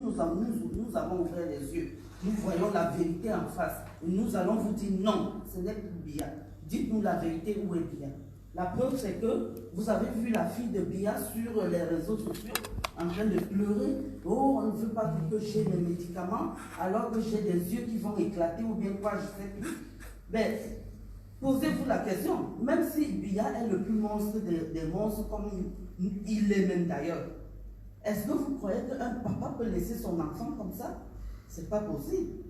nous avons ouvert les yeux. Nous voyons la vérité en face. Et nous allons vous dire non, ce n'est plus Biya. Dites-nous la vérité, où est Biya? La preuve, c'est que vous avez vu la fille de Biya sur les réseaux sociaux en train de pleurer. Oh, on ne veut pas que j'ai mes médicaments alors que j'ai des yeux qui vont éclater ou bien quoi, je sais plus. Mais posez-vous la question, même si Biya est le plus monstre des monstres, comme il l'est même d'ailleurs, est-ce que vous croyez qu'un papa peut laisser son enfant comme ça? C'est pas possible.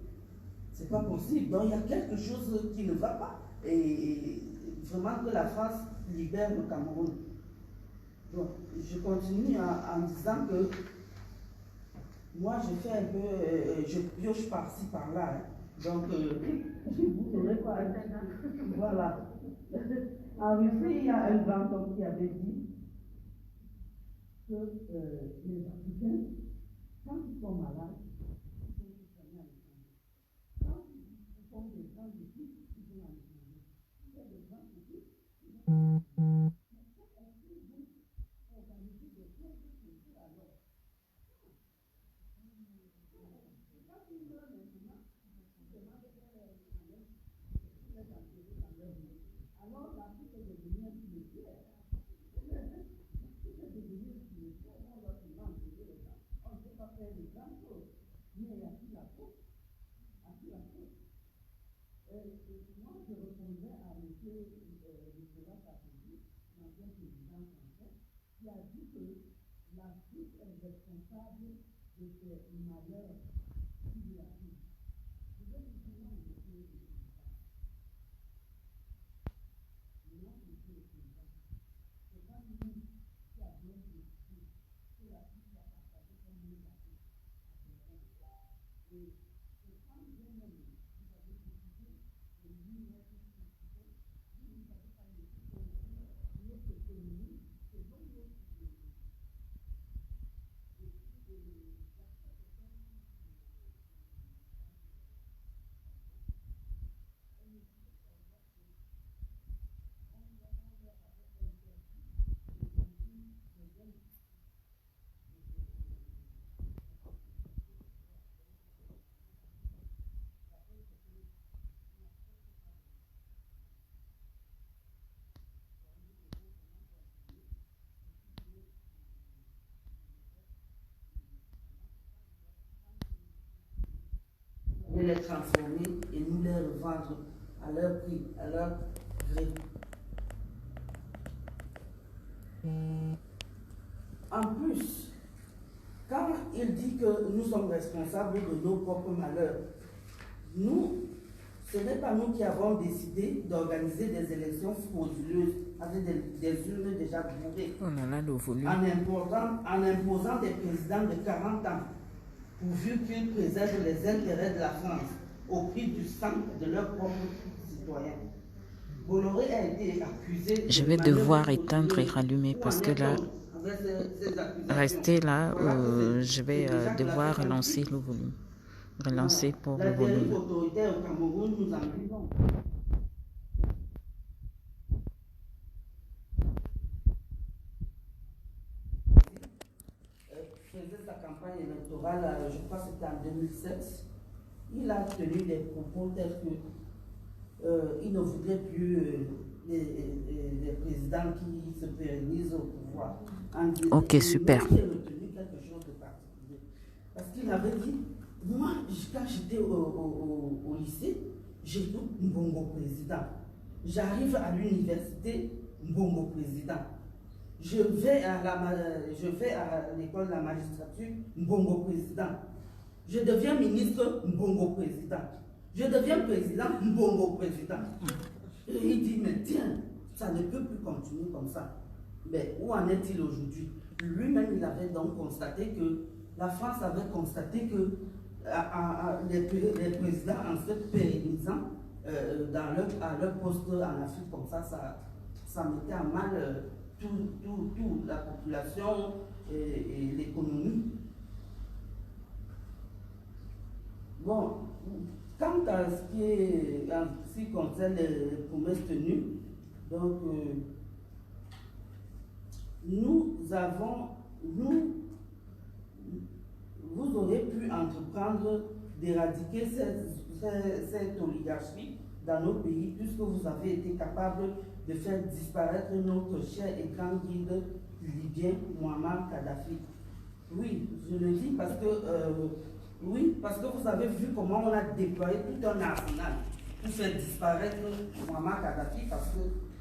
C'est pas possible. Donc il y a quelque chose qui ne va pas. Et vraiment que la France libère le Cameroun. Donc je continue en disant que moi je fais un peu, je pioche par-ci par-là. Hein. Donc vous n'aurez pas. Voilà. En Russie, il y a un grand homme qui avait dit que les Africains, quand ils sont malades, ils sont soignés à l'étranger. Quand ils font des grands études, ils vont à l'étranger. S'il y a des grands études, ils vont à l'étranger. Mais est-ce qu'ils vont organiser des choses pour eux alors? Et quand ils meurent maintenant, ils demandent de faire les enterrer dans leur vie. Alors l'Afrique est devenue un cimetière. Mais à qui la faute? À qui la faute? Moi, je répondrais à M. Nicolas Sarkozy, l'ancien président français, qui a dit que l'Afrique est responsable de ces malheurs qui lui arrivent. Je vais vous dire, non, M. le Président. Non, M. le Président. C'est pas nous qui avons décidé que l'Afrique soit partagée comme nous l'avons. Et c'est quand vous-même, vous avez décidé de l'unir vous n'avez pas laissé construire notre économie selon notre idéologie. Et puis, les transformer et nous les revendre à leur prix, à leur gré. En plus, quand il dit que nous sommes responsables de nos propres malheurs, nous, ce n'est pas nous qui avons décidé d'organiser des élections frauduleuses avec des urnes déjà bourrées, en imposant des présidents de 40 ans, pourvu qu'ils préservent les intérêts de la France au prix du sang de leurs propres citoyens. Bolloré a été accusé. Je vais devoir éteindre et rallumer parce que là, restez là, je vais devoir relancer le volume. Relancer pour le volume. Les autorités au Cameroun nous en vivons. Faisait sa campagne électorale, je crois que c'était en 2007. Il a tenu des propos tels que il ne voudrait plus des présidents qui se pérennisent au pouvoir. Ok, super. Il a retenu quelque chose de particulier. Parce qu'il avait dit, moi, quand j'étais au lycée, j'écoute Mbongo président. J'arrive à l'université, Mbongo président. Je vais à l'école de la magistrature, Mbongo président. Je deviens ministre, Mbongo président. Je deviens président, Mbongo président. Et il dit, mais tiens, ça ne peut plus continuer comme ça. Mais où en est-il aujourd'hui? Lui-même, il avait donc constaté que la France avait constaté que les présidents, en se pérennisant à leur poste en Afrique, comme ça mettait à mal toute la population et l'économie. Bon, quant à ce qui concerne les promesses tenues, donc nous vous aurez pu entreprendre d'éradiquer cette oligarchie dans nos pays, puisque vous avez été capable de faire disparaître notre cher et grand guide libyen, Muammar Kadhafi. Oui, je le dis parce que, vous avez vu comment on a déployé tout un arsenal pour faire disparaître Muammar Kadhafi parce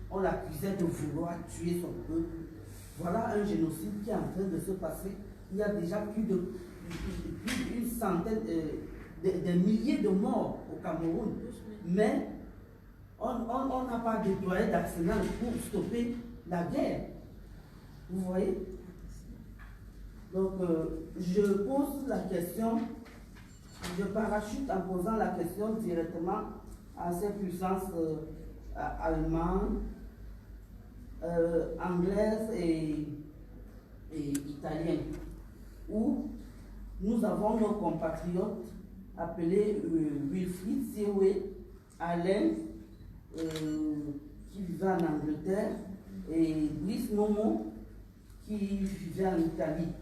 qu'on l'accusait de vouloir tuer son peuple. Voilà un génocide qui est en train de se passer. Il y a déjà plus d'une centaine, des milliers de morts au Cameroun. Mais on n'a pas déployé d'arsenal pour stopper la guerre. Vous voyez? Donc, je pose la question, je parachute en posant la question directement à ces puissances allemandes, anglaises et italiennes, où nous avons nos compatriotes appelés Wilfried Siwe, Alain, qui vivait en Angleterre, et Brice Momo, qui vivait en Italie.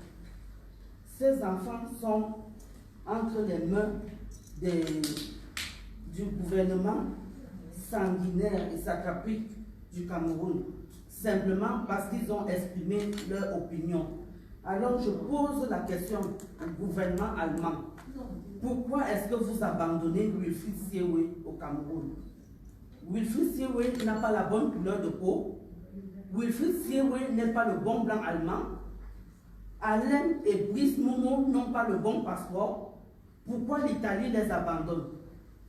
Ces enfants sont entre les mains du gouvernement sanguinaire et satrapique du Cameroun, simplement parce qu'ils ont exprimé leur opinion. Alors je pose la question au gouvernement allemand. Pourquoi est-ce que vous abandonnez Wilfried Siwe au Cameroun? Wilfried Siwe n'a pas la bonne couleur de peau. Wilfried Siwe n'est pas le bon blanc allemand. Alain et Brice Momo n'ont pas le bon passeport. Pourquoi l'Italie les abandonne?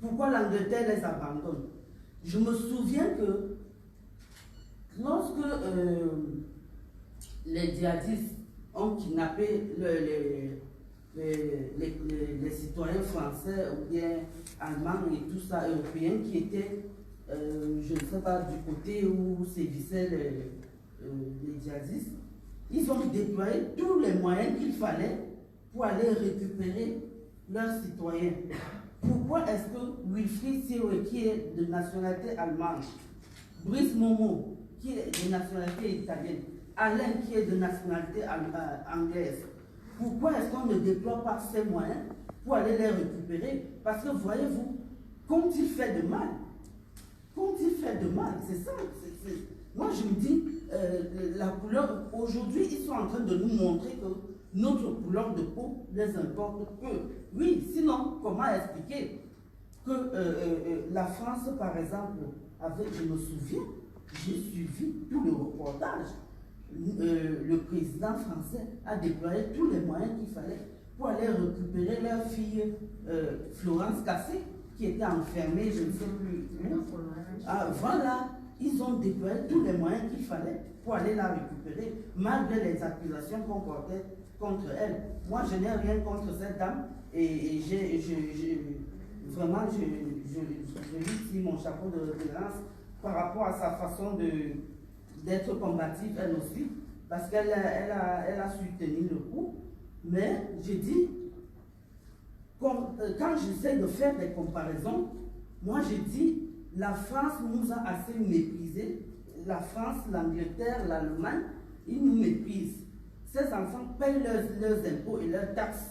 Pourquoi l'Angleterre les abandonne? Je me souviens que lorsque les djihadistes ont kidnappé les citoyens français ou bien allemands et tout ça, européens qui étaient, je ne sais pas, du côté où sévissaient les djihadistes, ils ont déployé tous les moyens qu'il fallait pour aller récupérer leurs citoyens. Pourquoi est-ce que Wilfried Siwe, qui est de nationalité allemande, Brice Momo, qui est de nationalité italienne, Alain, qui est de nationalité anglaise, pourquoi est-ce qu'on ne déploie pas ces moyens pour aller les récupérer? Parce que voyez-vous, qu'ont-ils fait de mal? Qu'ont-ils fait de mal? C'est ça. Moi, je me dis, la couleur, aujourd'hui, ils sont en train de nous montrer que notre couleur de peau les importe peu. Oui, sinon, comment expliquer que la France, par exemple, je me souviens, j'ai suivi tout le reportage. Le président français a déployé tous les moyens qu'il fallait pour aller récupérer leur fille Florence Cassé, qui était enfermée, je ne sais plus. Ah, voilà, ils ont déployé tous les moyens qu'il fallait pour aller la récupérer, malgré les accusations qu'on portait contre elle. Moi, je n'ai rien contre cette dame et vraiment, je lui tire mon chapeau de révérence par rapport à sa façon d'être combative, elle aussi, parce qu'elle a su tenir le coup. Mais je dis, quand j'essaie de faire des comparaisons, moi je dis, la France nous a assez méprisés. La France, l'Angleterre, l'Allemagne, ils nous méprisent. Ces enfants payent leurs impôts et leurs taxes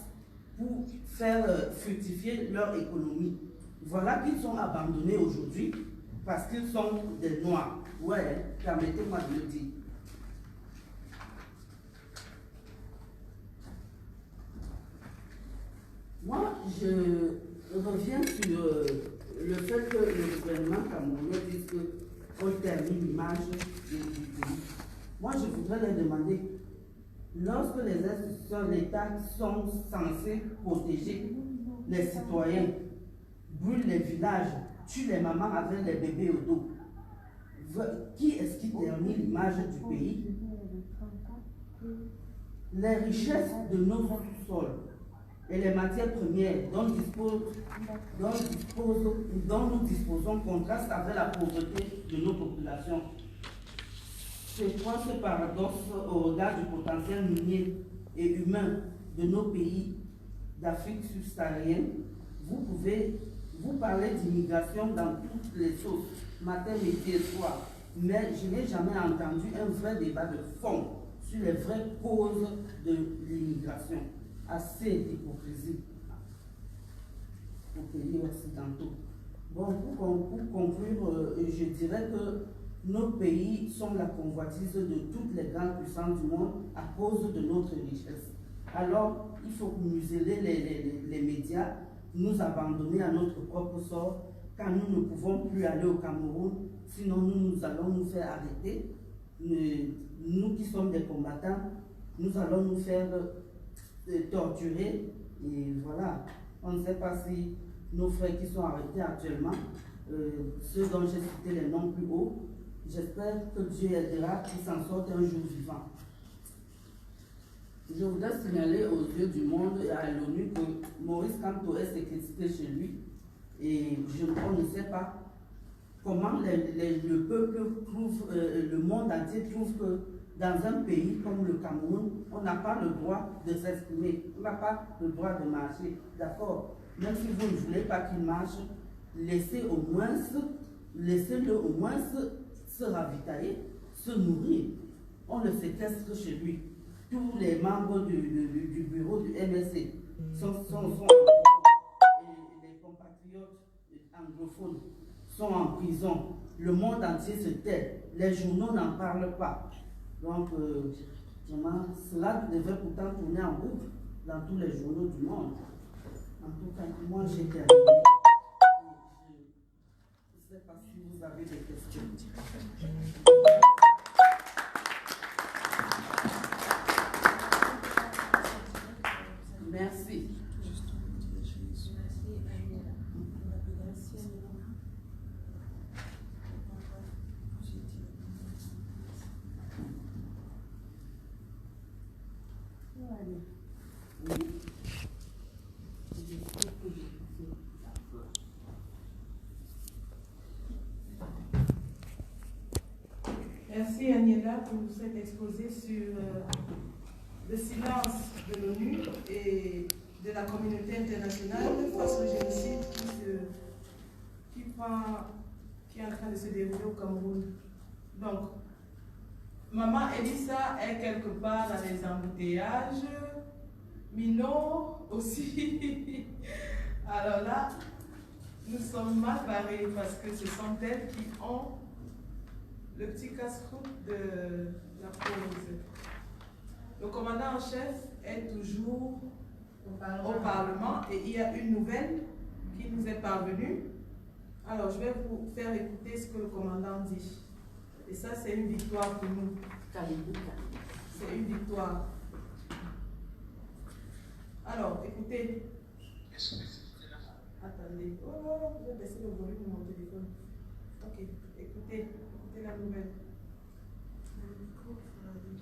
pour faire fructifier leur économie. Voilà qu'ils sont abandonnés aujourd'hui parce qu'ils sont des Noirs. Ouais, permettez-moi de le dire. Moi, je reviens sur le fait que le gouvernement camerounais dise qu'on termine l'image du pays. Moi, je voudrais leur demander, lorsque les institutions de l'État sont censées protéger les citoyens, brûlent les villages, tuent les mamans avec les bébés au dos, qui est-ce qui termine l'image du pays? Les richesses de nos sols et les matières premières dont nous disposons contrastent avec la pauvreté de nos populations. C'est quoi ce paradoxe au regard du potentiel minier et humain de nos pays d'Afrique subsaharienne? Vous parlez d'immigration dans toutes les sauces, matin, midi et soir, mais je n'ai jamais entendu un vrai débat de fond sur les vraies causes de l'immigration. assez d'hypocrisie aux pays occidentaux. Bon, pour conclure, je dirais que nos pays sont la convoitise de toutes les grandes puissances du monde à cause de notre richesse. Alors, il faut museler les médias, nous abandonner à notre propre sort, car nous ne pouvons plus aller au Cameroun, sinon nous allons nous faire arrêter. Nous qui sommes des combattants, nous allons nous faire torturer. Et voilà, on ne sait pas si nos frères qui sont arrêtés actuellement, ceux dont j'ai cité les noms plus haut, j'espère que Dieu aidera qu'ils s'en sortent un jour vivant. Je voudrais signaler aux yeux du monde et à l'ONU que Maurice Kamto est séquestré chez lui et on ne sait pas comment le peuple trouve, le monde entier trouve que dans un pays comme le Cameroun, on n'a pas le droit de s'exprimer, on n'a pas le droit de marcher. D'accord, même si vous ne voulez pas qu'il marche, laissez-le au moins se ravitailler, se nourrir. On le séquestre chez lui. Tous les membres du bureau du MSC sont et les compatriotes anglophones sont en prison. Le monde entier se tait. Les journaux n'en parlent pas. Donc, vraiment, cela devrait pourtant tourner en boucle dans tous les journaux du monde. En tout cas, moi j'ai terminé. Je ne sais pas si vous avez des questions. Merci. Merci Aniela pour cet exposé sur le silence de l'ONU et de la communauté internationale face au génocide qui est en train de se dérouler au Cameroun. Donc, Maman Elissa est quelque part dans les embouteillages, Mino aussi. Alors là, nous sommes mal barrés parce que ce sont elles qui ont le petit casse-croûte de la pause. Le commandant en chef est toujours au Parlement et il y a une nouvelle qui nous est parvenue. Alors, je vais vous faire écouter ce que le commandant dit. Et ça, c'est une victoire pour nous. C'est une victoire. Alors, écoutez. Attendez. Oh, je vais baisser le volume de mon téléphone. Ok, écoutez la nouvelle.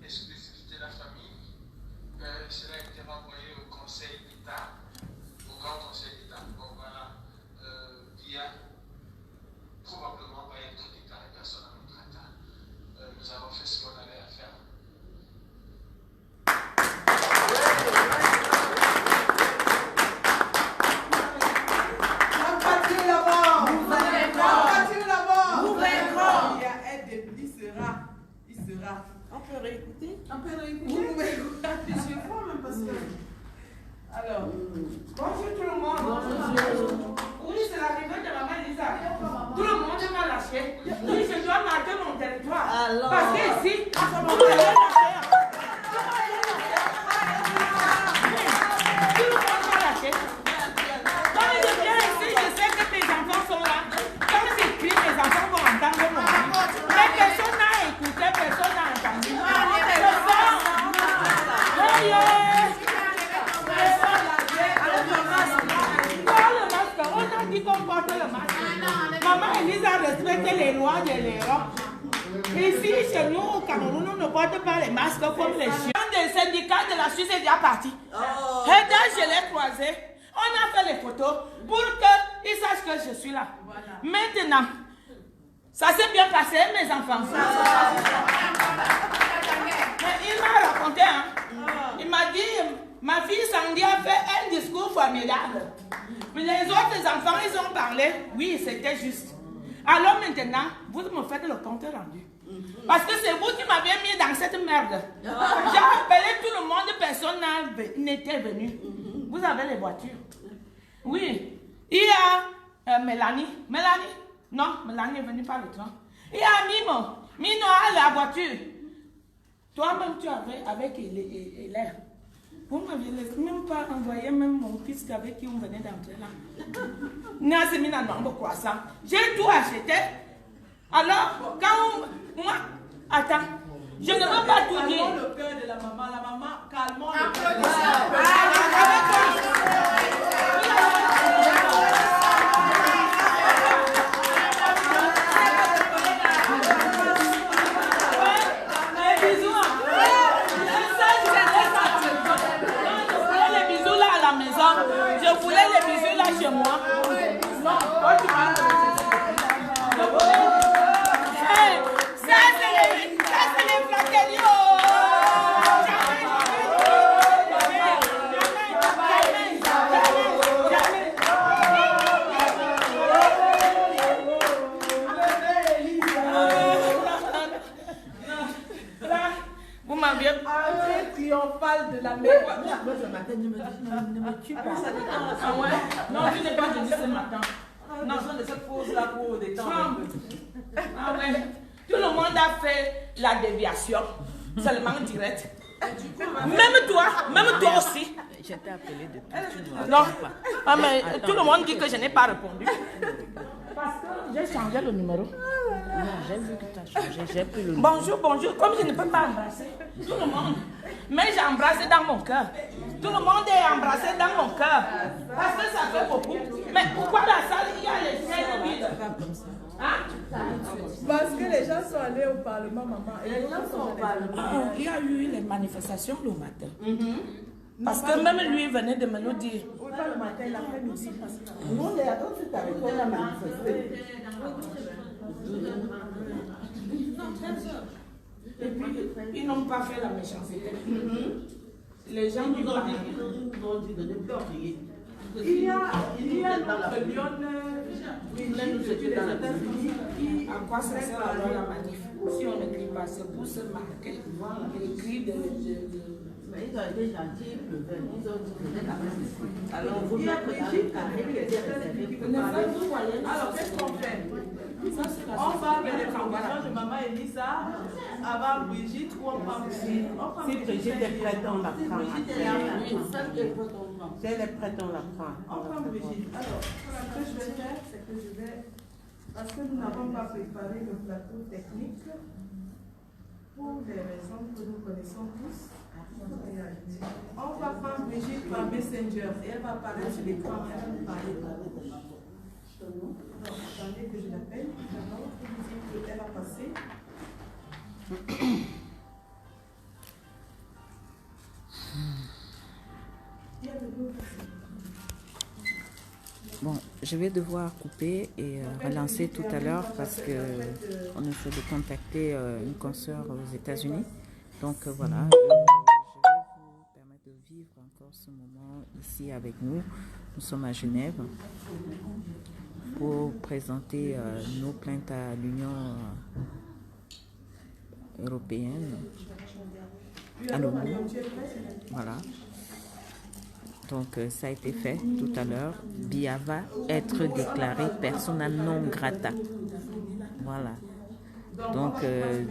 Exclusivité de la famille, cela a été renvoyé au Conseil d'État, au Grand Conseil d'État. Donc voilà, probablement par être déclaré personne à notre état. Nous avons fait ce qu'on avait à faire. On peut réécouter? On peut réécouter? Vous pouvez écouter Plusieurs fois même parce que... Alors, bonjour tout le monde. Bonjour. Oui, c'est l'arrivée de maman Elisa. Tout le monde m'a lâché. Oui, je dois marquer mon territoire. Alors... Parce que ici, à ce moment, je vais lâcher. Tout le monde m'a lâché. Quand je viens ici, je sais que mes enfants sont là. Quand je crie, mes enfants vont entendre mon cri. Mais personne n'a écouté, personne n'a entendu. On a dit qu'on porte le masque. Maman Elisa respecte les lois de l'Europe. Ici, chez nous, au Cameroun, on ne porte pas les masques comme les chiens. Un des syndicats de la Suisse est déjà parti. Et quand je l'ai croisé, on a fait les photos pour qu'ils sachent que je suis là. Maintenant, ça s'est bien passé, mes enfants. Mais il m'a raconté, hein. Il m'a dit, ma fille Sandy a fait un discours formidable. Mais les autres enfants, ils ont parlé. Oui, c'était juste. Alors maintenant, vous me faites le compte rendu. Parce que c'est vous qui m'avez mis dans cette merde. J'ai appelé tout le monde, personne n'était venu. Vous avez les voitures. Oui. Il y a Mélanie. Mélanie? Non, Mélanie est venue par le train. Il y a Mimo. Mino a la voiture. Toi-même, tu avais avec Hélène. Vous ne m'aviez même pas envoyé même mon fils avec qui on venait d'entrer là. J'ai tout acheté. Alors, quand moi, attends, je ne veux pas tout dire. Calmons le cœur de la maman, calmons le cœur de la maman. Je voulais les bisous là chez moi. Non, toi tu m'as ça c'est les flatteries. Vous m'aviez Entrée triomphale de la mère. Ce matin, ne me tue pas. Ah ouais? Non, tu n'es pas venu ce matin. Non, besoin de cette pause-là pour détendre un peu. Ah ouais. Tout le monde a fait la déviation. Seulement direct. Même toi aussi. Je t'ai appelé depuis. Non. Ah, mais tout le monde dit que je n'ai pas répondu. Parce que j'ai changé le numéro. Non, j'ai vu que tu as changé. J'ai pris le Bonjour. Comme je ne peux pas embrasser tout le monde. Mais j'ai embrassé dans mon cœur. Tout le monde est embrassé dans mon cœur. Parce que ça fait beaucoup. Mais pourquoi la salle, il y a les chaises vides? Hein? Parce que les gens sont allés au Parlement, maman. Les gens sont au Parlement. Il y a eu les manifestations le matin. Parce que même lui venait de me le dire. Oui, pas le matin, l'après-midi. Nous, on est à tout de suite avec eux, on a manifesté. Et puis, ils n'ont pas fait la méchanceté. Les gens Ils nous ont dit de ne plus crier. Il y a notre lionne, Brigitte, depuis les États-Unis, qui... À quoi ça sert alors la manif? Si on ne crie pas, c'est pour se marquer. Les cris de... Mais ils ont été gentils, ils pleuvaient. Ils ont dit que vous êtes la même. Alors, vous Il y a mettez dans Brigitte le carré qui était réservé pour parler. Alors, qu'est-ce qu'on fait? On va avec les conversations de maman Elisa avant Brigitte ou on prend Brigitte? Si Brigitte est prête, on la prend. Brigitte est là. Si elle est prête, on la prend. On prend Brigitte. Alors, ce que je vais faire, c'est que je vais, parce que nous n'avons pas préparé le plateau technique, pour des raisons que nous connaissons tous, on va prendre Brigitte par Messenger et elle va apparaître sur l'écran et elle va nous parler. Donc, attendez que je l'appelle. D'abord, pour vous dire qu'elle a passé. Il y a le dos aussi. Bon, je vais devoir couper et relancer tout à l'heure parce qu'on essaie de contacter une consoeur aux États-Unis. Donc voilà, je vais vous permettre de vivre encore ce moment ici avec nous. Nous sommes à Genève pour présenter nos plaintes à l'Union européenne, à l'ONU. Voilà. Donc ça a été fait tout à l'heure. Bia va être déclarée persona non grata. Voilà. Donc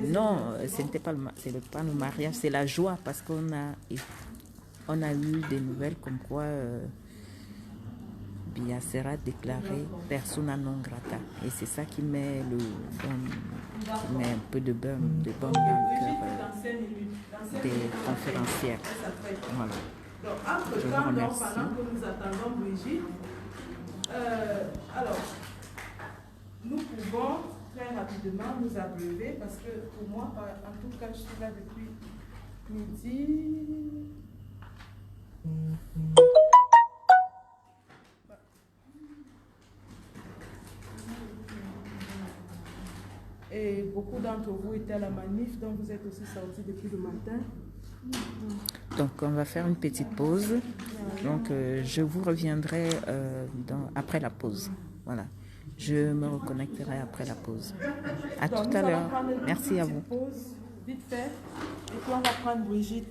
non, ce n'était pas le mariage, c'est la joie parce qu'on a eu des nouvelles comme quoi Bia sera déclarée persona non grata. Et c'est ça qui met un peu de baume dans le cœur des conférencières. Voilà. Donc, entre-temps, pendant que nous attendons Brigitte, alors, nous pouvons très rapidement nous abreuver parce que pour moi, en tout cas, je suis là depuis midi. Et beaucoup d'entre vous étaient à la manif, donc vous êtes aussi sortis depuis le matin. Donc on va faire une petite pause. Donc je vous reviendrai après la pause. Voilà. Je me reconnecterai après la pause. À Donc, tout nous à allons l'heure. prendre une Merci à petite vous. pause, vite fait, et puis on va prendre Brigitte.